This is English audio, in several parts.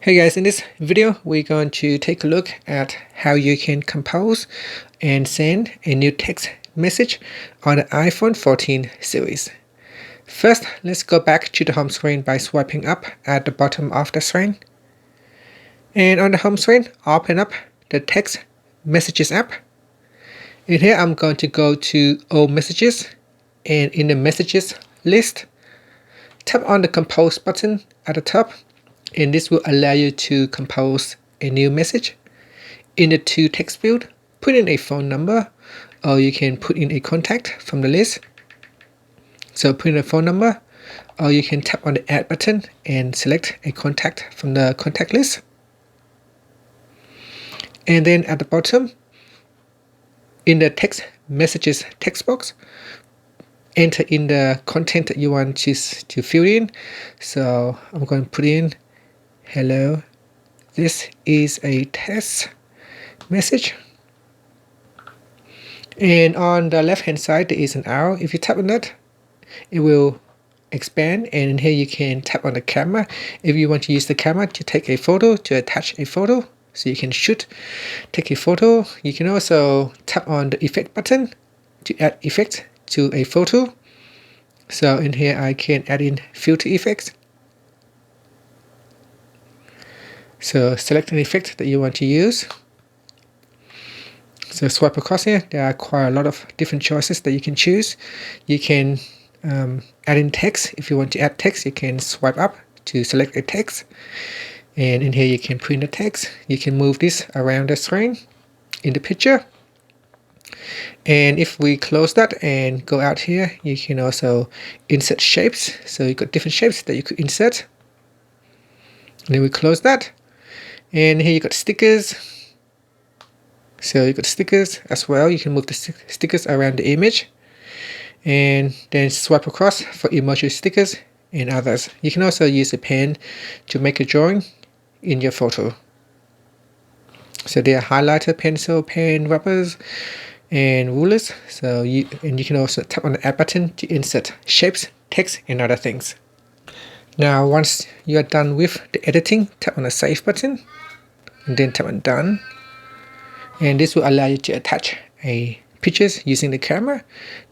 Hey guys, in this video we're going to take a look at how you can compose and send a new text message on the iPhone 14 series. First, let's go back to the home screen by swiping up at the bottom of the screen. And on the home screen, open up the text messages app. In here I'm going to go to all messages, and in the messages list, tap on the compose button at the top. And this will allow you to compose a new message. In the to text field, put in a phone number, or you can put in a contact from the list. So put in a phone number, or you can tap on the add button and select a contact from the contact list. And then at the bottom, in the text messages text box, enter in the content that you want to fill in. So I'm going to put in, hello, this is a test message. And on the left hand side there is an arrow. If you tap on that, it will expand, and in here you can tap on the camera if you want to use the camera to take a photo, to attach a photo, so you can take a photo. You can also tap on the effect button to add effect to a photo. So in here I can add in filter effects. So select an effect that you want to use. So swipe across here. There are quite a lot of different choices that you can choose. You can add in text. If you want to add text, you can swipe up to select a text. And in here you can put in the text. You can move this around the screen in the picture. And if we close that and go out here, you can also insert shapes. So you've got different shapes that you could insert. And then we close that. And here you got stickers. So you got stickers as well. You can move the stickers around the image, and then swipe across for emoji stickers and others. You can also use a pen to make a drawing in your photo. So there are highlighter, pencil, pen, rubbers, and rulers. So you can also tap on the add button to insert shapes, text, and other things. Now once you are done with the editing, tap on the save button and then tap on done. And this will allow you to attach pictures using the camera.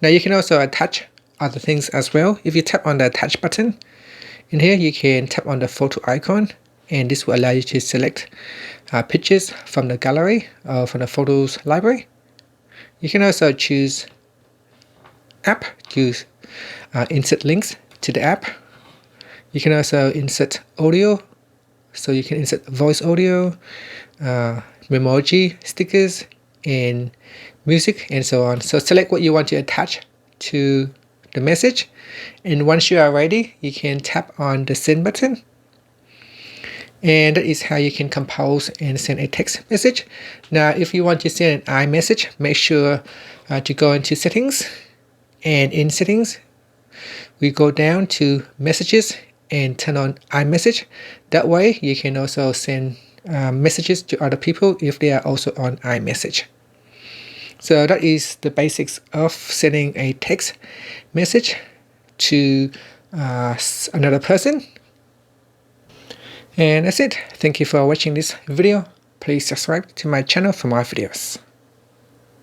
Now you can also attach other things as well. If you tap on the attach button, in here you can tap on the photo icon, and this will allow you to select pictures from the gallery or from the photos library. You can also choose app to insert links to the app. You can also insert audio, so you can insert voice audio, memoji, stickers, and music, and so on. So select what you want to attach to the message, and once you are ready, you can tap on the send button. And that is how you can compose and send a text message. Now if you want to send an iMessage, make sure to go into settings, and in settings we go down to messages and turn on iMessage. That way you can also send messages to other people if they are also on iMessage. So that is the basics of sending a text message to another person. And that's it. Thank you for watching this video. Please subscribe to my channel for more videos.